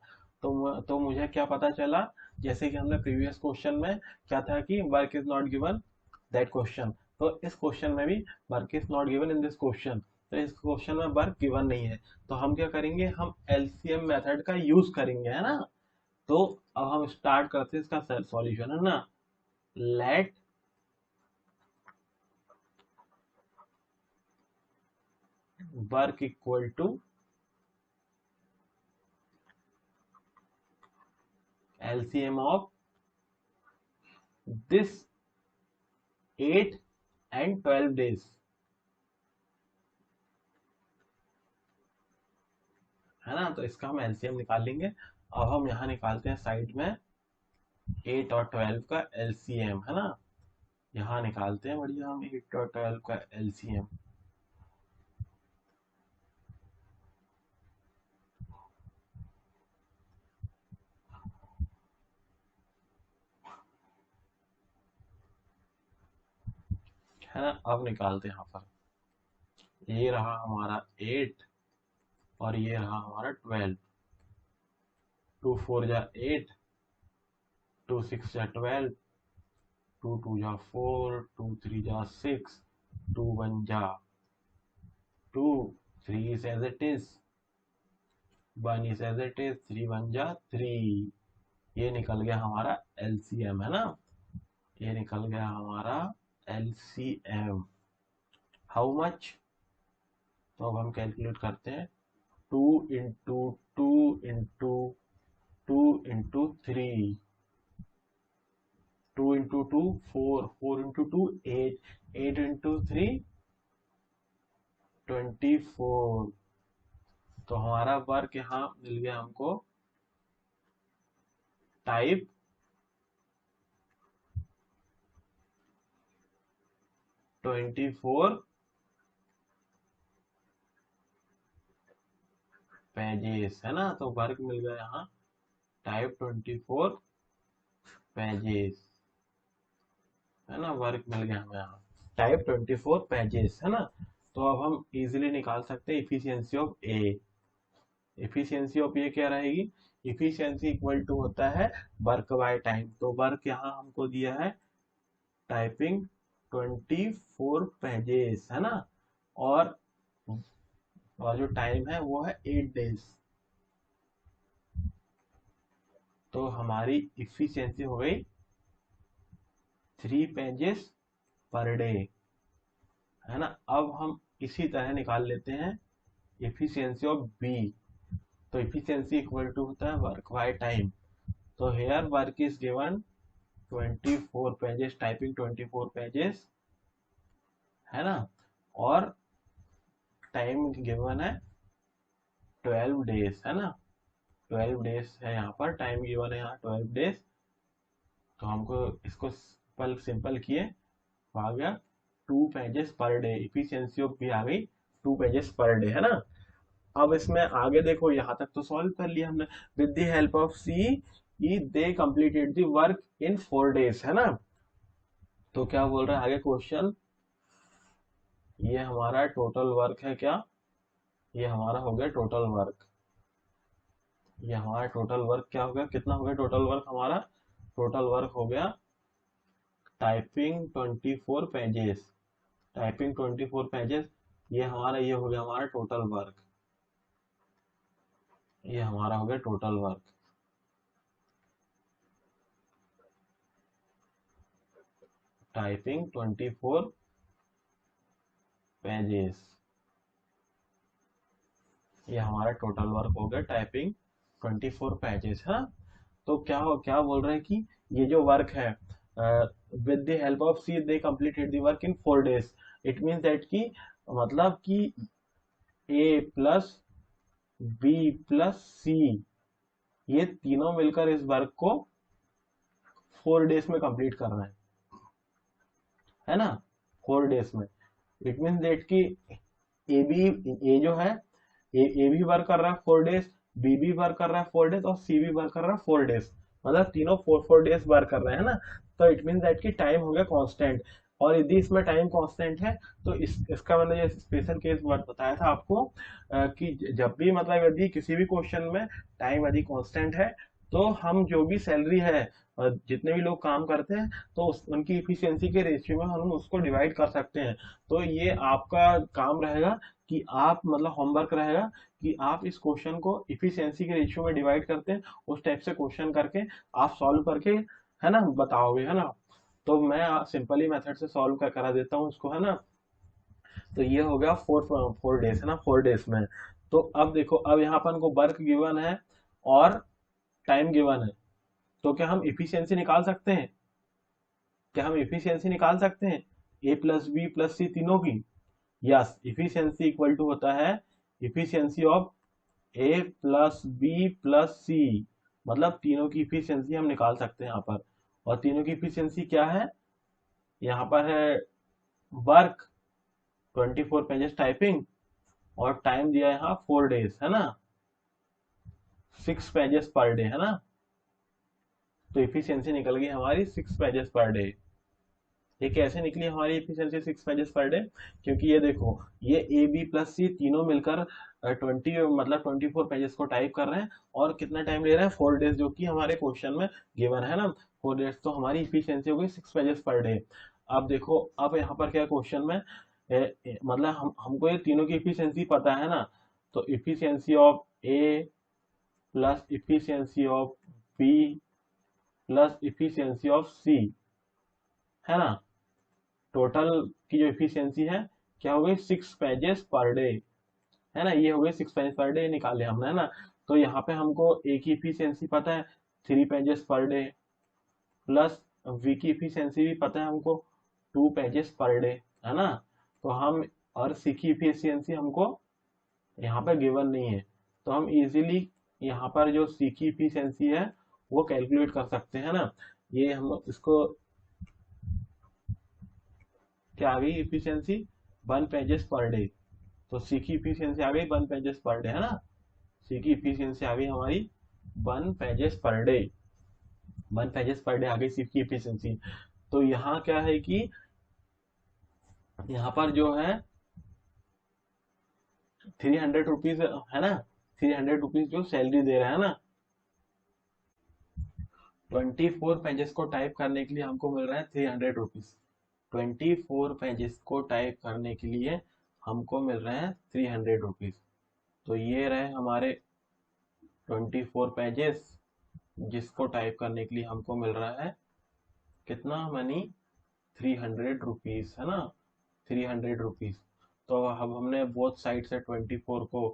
तो मुझे क्या पता चला, जैसे कि हमने प्रीवियस क्वेश्चन में क्या था कि work is not given that question, तो इस क्वेश्चन में भी work is not given in this question. तो इस क्वेश्चन में वर्क गिवन नहीं है, तो हम क्या करेंगे, हम एलसीएम मेथड का यूज करेंगे, है ना। तो अब हम स्टार्ट करते हैं इसका सॉल्यूशन, है ना। Let work equal to LCM of this 8 and 12 days, है ना। तो इसका हम LCM निकाल लेंगे। अब हम यहाँ निकालते हैं साइड में 8 और 12 का LCM, है ना। यहाँ निकालते हैं बढ़िया हम 8 और 12 का LCM। है ना, अब निकालते हैं यहाँ पर। ये रहा हमारा 8 और ये रहा हमारा 12। 2 4 जा 8, 2 6 जा 12, 2 2 जा 4, 2 3 जा 6, 2 1 जा 2, 3 is as it is, 1 is as it is, 3 1 जा 3। ये निकल गया हमारा LCM, है ना। ये निकल गया हमारा LCM। हाउ मच, तो अब हम कैलकुलेट करते हैं। 2 into 2 into 2 into 3, 2 into 2 4, 4 into 2 8, 8 into 3 24। तो हमारा वर्क यहाँ मिल गया हमको टाइप 24 पेजेस, है ना। तो वर्क मिल गया यहाँ टाइप 24 पेजेस, है ना। वर्क मिल गया हमें यहाँ टाइप 24 पेजेस, है ना। तो अब हम इजीली निकाल सकते हैं efficiency of A. Efficiency of A क्या रहेगी, इफिशियंसी इक्वल टू होता है वर्क बाय टाइम। तो वर्क यहाँ हमको दिया है टाइपिंग 24 पेजेस, है ना। और जो टाइम है वो है 8 डेज। तो हमारी इफिशियंसी हो गई 3 पेजेस पर डे, है ना। अब हम इसी तरह निकाल लेते हैं इफिशियंसी ऑफ बी। तो इफिशियंसी इक्वल टू होता है वर्क बाय टाइम। तो here work is given 24 pages, typing 24 pages, है ना। और टाइम गिवन है 12 डेज, है ना। 12 डेज है यहाँ पर, टाइम गिवन है यहाँ 12 डेज। तो हमको इसको सिंपल सिंपल किए, तो आ गया 2 pages per day. Efficiency of भी आ गई 2 पेजेस पर डे, है ना। अब इसमें आगे देखो, यहाँ तक तो सॉल्व कर लिया हमने। With the help of C they completed the work in 4 days, है ना। तो क्या बोल रहा है आगे क्वेश्चन, ये हमारा टोटल वर्क है क्या, ये हमारा हो गया टोटल वर्क। ये हमारा टोटल वर्क क्या हो गया, कितना हो गया टोटल वर्क हमारा, टोटल वर्क हो गया टाइपिंग 24 पेजेस। टाइपिंग 24 पेजेस, ये हमारा, ये हो गया हमारा टोटल वर्क। ये हमारा हो गया टोटल वर्क। टाइपिंग 24 पेजेस, ये हमारा टोटल वर्क हो गया टाइपिंग 24 पेजेस, है। तो क्या बोल रहे हैं कि ये जो वर्क है, with the help of C they completed the work in 4 days. It means that कि मतलब कि A plus B plus C, ये तीनों मिलकर इस वर्क को 4 डेज में कंप्लीट करना है ना। 4 डेज में, इट मींस दैट कि ए भी, ए जो है, ए भी वर्क कर रहा है 4 डेज, बी भी वर्क कर रहा है 4 डेज और सी भी वर्क कर रहा है 4 डेज, मतलब तीनों 4 4 डेज वर्क कर रहे हैं ना, तो इट मीन दैट की टाइम हो गया कांस्टेंट। और यदि इसमें टाइम कांस्टेंट है तो इसका मैंने जो स्पेशल केस वर्ड बताया था आपको कि जब भी मतलब यदि किसी भी क्वेश्चन में टाइम यदि कांस्टेंट है तो हम जो भी सैलरी है जितने भी लोग काम करते हैं तो उनकी इफिशियंसी के रेशियो में हम उसको डिवाइड कर सकते हैं। तो ये आपका काम रहेगा कि आप मतलब होमवर्क रहेगा कि आप इस क्वेश्चन को इफिशियंसी के रेशियो में डिवाइड करते हैं, उस टाइप से क्वेश्चन करके आप सॉल्व करके है ना बताओगे, है ना। तो मैं सिंपली मेथड से सॉल्व कर करा देता हूँ इसको, है ना। तो ये हो गया 4 4 डेज, है ना, 4 डेज में। तो अब देखो, अब यहाँ पर को वर्क गिवन है और टाइम गिवन है, तो क्या हम इफिशियंसी निकाल सकते हैं? क्या हम इफिशियंसी निकाल सकते हैं A plus B plus C तीनों की? यस, इफिशियंसी इक्वल टू होता है efficiency of A plus B plus C, मतलब तीनों की इफिशियंसी हम निकाल सकते हैं यहाँ पर। और तीनों की इफिशियंसी क्या है? यहाँ पर है वर्क 24 पेजेस टाइपिंग, और टाइम दिया है यहाँ 4 डेज, है ना, 6 पेजेस पर डे, है ना। तो इफिशियंसी निकल गई हमारी 6 पेजेस पर डे। ये कैसे निकली हमारी इफिशियंसी 6 पेजेस पर डे? क्योंकि ये देखो, ये ए बी प्लस सी तीनों मिलकर 24 पेजेस को टाइप कर रहे हैं, और कितना टाइम ले रहे हैं? 4 डेज, जो कि हमारे क्वेश्चन में गिवन है ना, 4 डेज। तो हमारी इफिशियंसी हो गई 6 पेजेस पर डे। अब देखो, अब यहाँ पर क्या क्वेश्चन में मतलब हमको ये तीनों की इफिशियंसी पता है ना, तो efficiency of A plus efficiency of B plus efficiency of C, है ना, टोटल की जो इफिशियंसी है क्या हो गई? 6 पेजेस पर डे, है ना। ये हो गई 6 पेजेस पर डे निकाले हमने, है ना। तो यहाँ पे हमको ए की इफिशियंसी पता है 3 pages per day, plus B की इफिशियंसी भी पता है हमको 2 पेजेस पर डे, है ना। तो हम, और सी की इफिशियंसी हमको यहाँ पे गिवन नहीं है, तो हम इजीली यहाँ पर जो सी की इफिशियंसी है वो कैलकुलेट कर सकते हैं ना। ये हम इसको क्या आ गई इफिशियंसी? 1 pages per day. तो सी की इफिशियंसी आ गई 1 पेजेस पर डे, है ना। सी की इफिशियंसी आ गई हमारी 1 pages per day. 1 pages per day आ गई सी की इफिशियंसी। तो यहाँ क्या है कि यहाँ पर जो है 300 रुपीज, है ना, 300 रुपीज जो सैलरी दे रहा है ना, 24 पेजेस को टाइप करने के लिए हमको मिल रहा है 300 रुपीज। 24 पेजेस को टाइप करने के लिए हमको मिल रहे हैं 300 रुपीज। तो ये रहे हमारे 24 पेजेस, जिसको टाइप करने के लिए हमको मिल रहा है कितना मनी? 300 रुपीज, है ना, 300 रुपीज। तो अब हमने बोथ साइड से 24 को,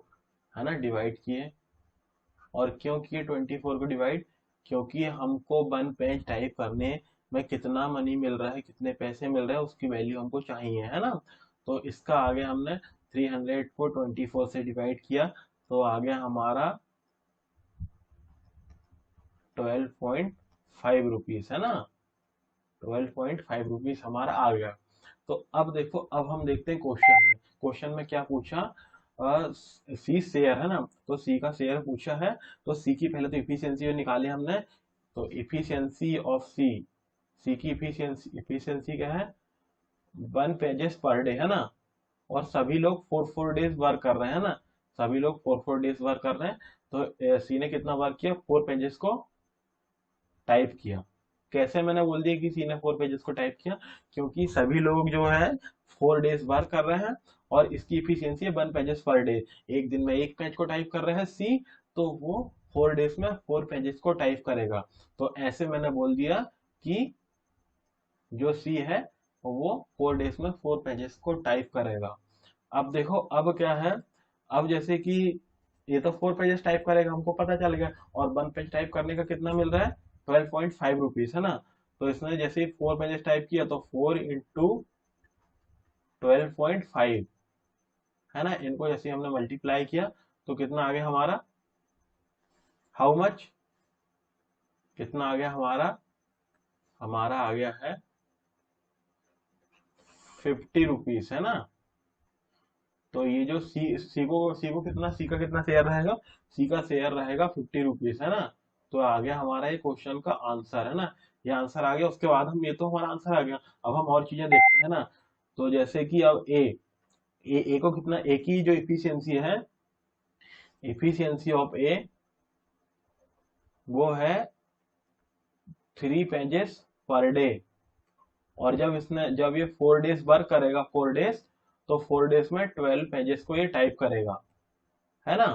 है ना, डिवाइड किए। और क्यों किए 24 को डिवाइड? क्योंकि हमको 1 पेज टाइप करने में कितना मनी मिल रहा है, कितने पैसे मिल रहे हैं, उसकी वैल्यू हमको चाहिए, है ना। तो इसका आगे हमने 300 को 24 से डिवाइड किया, तो आ गया हमारा 12.5 रुपीज, है ना। 12.5 रुपीज हमारा आ गया। तो अब देखो, अब हम देखते हैं क्वेश्चन में। क्वेश्चन में क्या पूछा? सी शेयर, है ना, तो सी का शेयर पूछा है। तो सी की पहले तो इफिशियंसी निकाली हमने। तो इफिशियंसी ऑफ सी, सी की इफिशियंसी, इफिशियंसी क्या है? 1 पेजेस पर डे, है ना। और सभी लोग 4 4 डेज वर्क कर रहे हैं ना, सभी लोग 4 4 डेज वर्क कर रहे हैं। तो सी ने कितना वर्क किया? 4 पेजेस को टाइप किया। कैसे मैंने बोल दिया कि सी ने 4 पेजेस को टाइप किया? क्योंकि सभी लोग जो है 4 डेज वर्क कर रहे हैं, और इसकी इफिशियंसी है 1 पेजेस पर डे। एक दिन में एक पेज को टाइप कर रहे हैं सी, तो वो 4 डेज में 4 पेजेस को टाइप करेगा। तो ऐसे मैंने बोल दिया कि जो सी है वो 4 डेज में 4 पेजेस को टाइप करेगा। अब देखो, अब क्या है, अब जैसे कि ये तो 4 पेजेस टाइप करेगा, हमको पता चल गया। और 1 पेज टाइप करने का कितना मिल रहा है? 12.5 रुपीज, है ना। तो इसने जैसे ही 4 पेजेस टाइप किया, तो 4 × 12.5, है ना, इनको जैसे हमने मल्टीप्लाई किया, तो कितना आ गया हमारा? How much? कितना आ गया हमारा? हमारा आ गया है 50 रुपीज, है ना। तो ये जो सी को कितना, सी का कितना शेयर रहेगा, सी का शेयर रहेगा 50 रुपीज, है ना। तो आ गया हमारा ये क्वेश्चन का आंसर, है ना। ये आंसर आ गया। उसके बाद हम, ये तो हमारा आंसर आ गया, अब हम और चीजें देखते हैं ना। तो जैसे कि अब ए को कितना, ए की जो इफिशियंसी है, इफिशियंसी ऑफ ए वो है 3 पेजेस पर डे। और जब ये 4 डेज वर्क करेगा, 4 डेज, तो 4 डेज में 12 पेजेस को ये टाइप करेगा, है ना।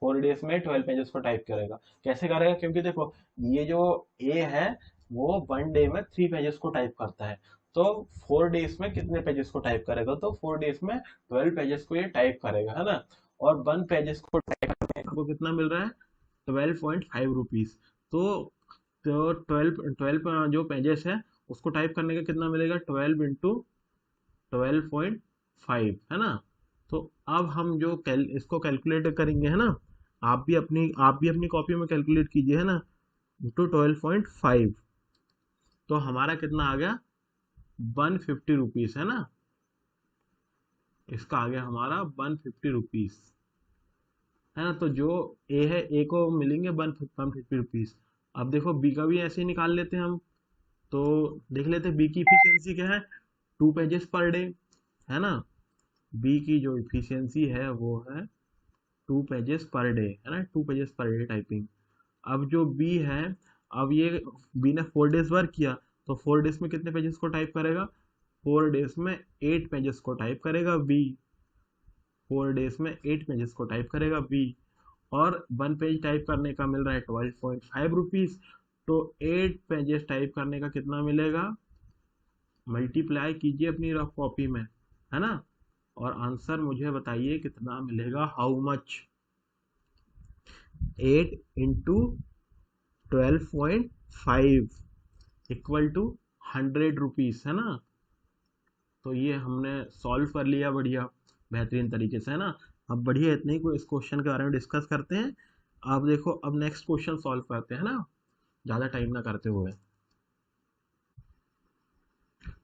4 डेज में 12 पेजेस को टाइप करेगा। कैसे करेगा, क्योंकि देखो ये जो ए है वो 1 डे में 3 पेजेस को टाइप करता है। तो 4 डेज में कितने पेजेस को टाइप करेगा, तो 4 डेज में 12 पेजेस को ये टाइप करेगा, है ना। और 1 पेजेस को टाइप करने का आपको कितना मिल रहा है, 12.5 रुपीज। तो 12 जो पेजेस है उसको टाइप करने का कितना मिलेगा, 12 × 12.5, है ना। तो अब हम जो इसको कैलकुलेट करेंगे, है ना। आप भी अपनी कॉपी में कैलकुलेट कीजिए, है ना। तो 12.5, तो हमारा कितना आ गया, 150 रुपीज, है ना। इसका आ गया हमारा 150 रुपीज, है ना। तो जो ए है, ए को मिलेंगे 150 रुपीज। अब देखो बी का भी ऐसे ही निकाल लेते हैं हम। तो देख लेते हैं बी की इफिशियंसी क्या है, 2 पेजेस पर डे, है ना। बी की जो इफिशियंसी है वो है 2 पेजेस पर डे, है ना, 2 पेजेस पर डे टाइपिंग। अब जो बी है, अब ये बी ने 4 डेज वर्क किया, तो 4 डेज में कितने पेजेस को टाइप करेगा, 4 डेज में 8 पेजेस को टाइप करेगा बी। 4 डेज में 8 पेजेस को टाइप करेगा बी। और 1 पेज टाइप करने का मिल रहा है 12.5 रुपीज। तो 8 पेजेस टाइप करने का कितना मिलेगा, मल्टीप्लाई कीजिए अपनी रफ कॉपी में, है ना। और आंसर मुझे बताइए कितना मिलेगा, how much, 8 × 12.5 equal to 100 rupees, है ना। तो ये हमने सॉल्व कर लिया बढ़िया बेहतरीन तरीके से, है ना। अब बढ़िया, इतने ही को इस क्वेश्चन के बारे में डिस्कस करते हैं। अब देखो, अब नेक्स्ट क्वेश्चन सॉल्व करते हैं ना, ज़्यादा टाइम ना करते हुए।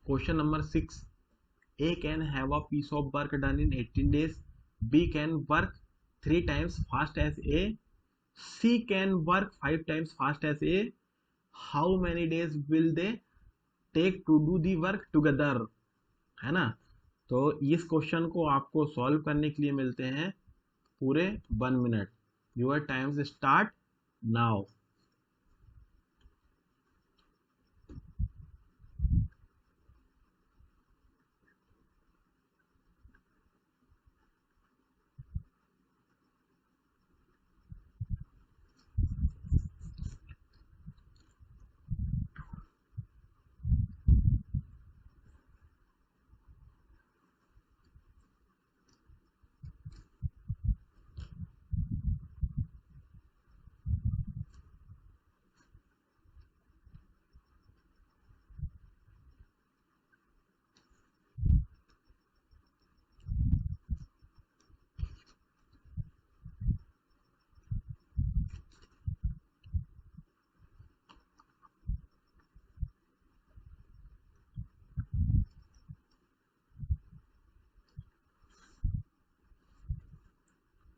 Question number 6, A can have a piece of work done in 18 days. B can work 3 times fast as A. C can work 5 times fast as A. How many days will they take to do the work together? है ना। तो इस question को आपको solve करने के लिए मिलते हैं पूरे 1 minute. Your time's start now.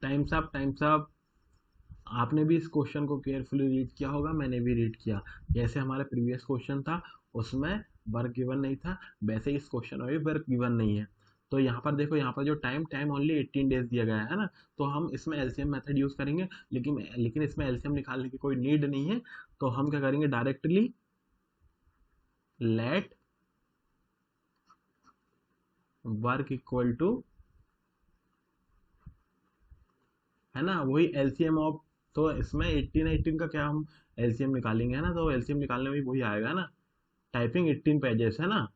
Times up, times up. आपने भी इस क्वेश्चन को केयरफुली रीड किया होगा, मैंने भी रीड किया। जैसे हमारा प्रीवियस क्वेश्चन था उसमें वर्क गिवन नहीं था, वैसे ही इस क्वेश्चन में भी वर्क गिवन नहीं है। तो यहाँ पर देखो, यहाँ पर जो टाइम ओनली 18 डेज दिया गया है ना। तो हम इसमें एलसीएम मेथड यूज करेंगे, लेकिन इसमें एलसीएम निकालने की कोई नीड नहीं है। तो हम क्या करेंगे, directly let work equal to, है ना, वही एलसीएम ऑफ, तो इसमें 18 का क्या हम एलसीएम निकालेंगे, है ना। तो एलसीएम निकालने में भी वही आएगा ना, टाइपिंग 18 पेजेस, है ना,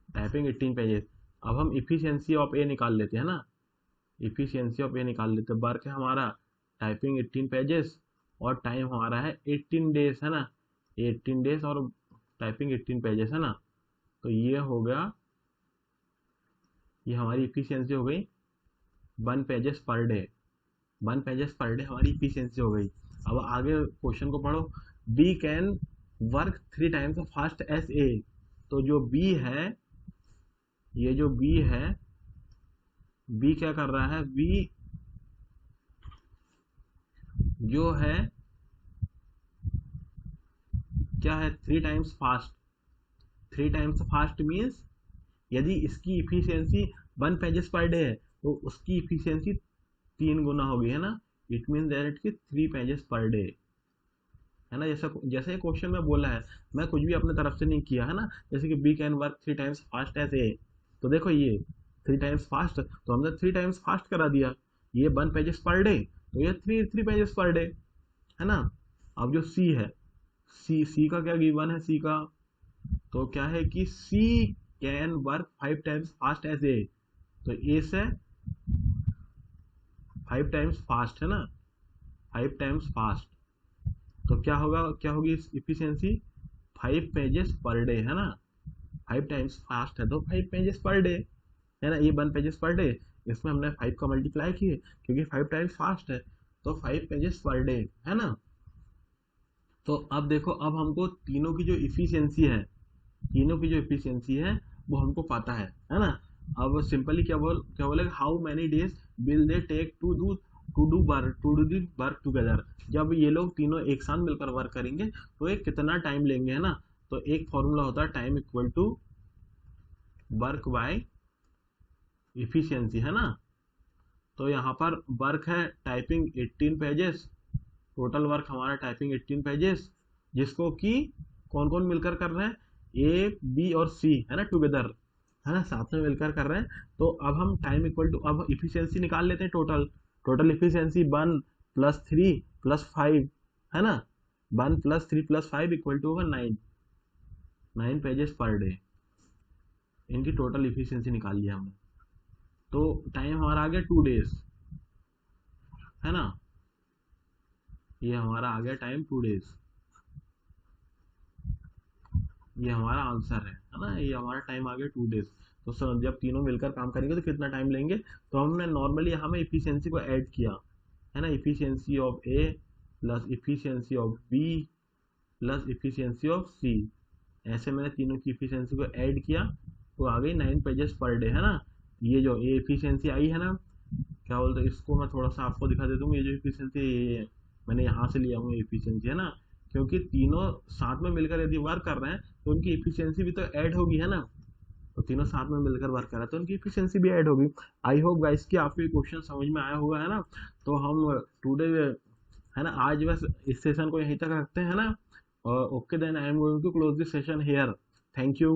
टाइपिंग 18 पेजेस। अब हम इफिशियंसी ऑफ ए निकाल लेते हैं ना, इफिशियंसी ऑफ ए निकाल लेते हैं। वर्क है हमारा टाइपिंग 18 पेजेस, और टाइम हमारा है 18 डेज, है ना, 18 डेज और टाइपिंग 18 पेजेस, है ना। तो ये हो गया, ये हमारी इफिशियंसी हो गई 1 pages per day. 1 pages per day हमारी इफिशियंसी हो गई। अब आगे क्वेश्चन को पढ़ो। B can work 3 times fast as A. तो जो बी है, ये जो बी है बी क्या कर रहा है, बी जो है क्या है, 3 times fast. 3 times fast means यदि इसकी इफिशियंसी 1 पेजेस पर डे है तो उसकी इफिशियंसी 3 गुना होगी, है ना। इट मीन दैट कि 3 पेजेस पर डे, है ना। जैसा जैसे क्वेश्चन में बोला है, मैं कुछ भी अपने तरफ से नहीं किया, है ना। जैसे कि B can work 3 times fast as A, तो देखो ये 3 टाइम्स फास्ट, तो हमने 3 टाइम्स फास्ट करा दिया। ये 1 पेजेस पर डे, तो ये three three pages per day, है ना। अब जो सी है, सी का क्या गिवन है, सी का तो क्या है कि C can work 5 times fast as A, तो ए से 5 टाइम्स फास्ट, है ना, 5 टाइम्स फास्ट। तो क्या होगा, क्या होगी इफिशियंसी, 5 पेजेस पर डे, है ना। 5 टाइम्स फास्ट है तो 5 पेजेस पर डे, है ना। ये 1 पेजेस पर डे, इसमें हमने 5 का मल्टीप्लाई किए क्योंकि 5 टाइम्स फास्ट है, तो 5 पेजेस पर डे, है ना। तो अब देखो, अब हमको तीनों की जो इफिशियंसी है, तीनों की जो इफिशियंसी है वो हमको पता है ना। अब सिंपली क्या बोलेगा, how many days will they take to do the work together. जब ये लोग तीनों एक साथ मिलकर वर्क करेंगे तो ये कितना टाइम लेंगे, है ना। तो एक फॉर्मूला होता है time equal to work by efficiency, है ना। तो यहाँ पर वर्क है टाइपिंग 18 पेजेस, टोटल वर्क हमारा टाइपिंग 18 पेजेस, जिसको कि कौन कौन मिलकर कर रहे हैं, ए बी और सी, है ना, टुगेदर, है ना, साथ में मिलकर कर रहे हैं। तो अब हम टाइम इक्वल टू, अब इफिशियंसी निकाल लेते हैं, टोटल टोटल इफिशियंसी 1 + 3 + 5, है ना। 1 + 3 + 5 इक्वल टू होगा 9, 9 पेजेस पर डे। इनकी टोटल इफिशियंसी निकाल लिया हमने। तो टाइम हमारा आ गया 2 डेज, है ना। ये हमारा आ गया टाइम 2 डेज, ये हमारा आंसर है ना। ये हमारा टाइम आ गया 2 डेज। तो सर जब तीनों मिलकर काम करेंगे तो कितना टाइम लेंगे, तो हमने नॉर्मली यहाँ में इफिशियंसी को ऐड किया, है ना। Efficiency of A plus efficiency of B plus efficiency of C, ऐसे मैंने तीनों की इफिशियंसी को ऐड किया, तो आ गई 9 पेजेस पर डे, है ना। ये जो ये इफिशियंसी आई है ना, क्या बोलते हैं इसको, मैं थोड़ा सा आपको दिखा देता हूँ। ये जो इफिशियंसी ये मैंने यहाँ से लिया हूँ, इफिशियंसी, है ना। क्योंकि तीनों साथ में मिलकर यदि वर्क कर रहे हैं तो उनकी इफिशियंसी भी तो ऐड होगी, है ना। तो तीनों साथ में मिलकर वर्क कर रहे हैं तो उनकी इफिशियंसी भी ऐड होगी। आई होप गाइस कि आपको ये क्वेश्चन समझ में आया होगा, है ना। तो हम टुडे, है ना, आज बस इस सेशन को यहीं तक रखते हैं, है ना। Okay then I am going to close this session here. Thank you.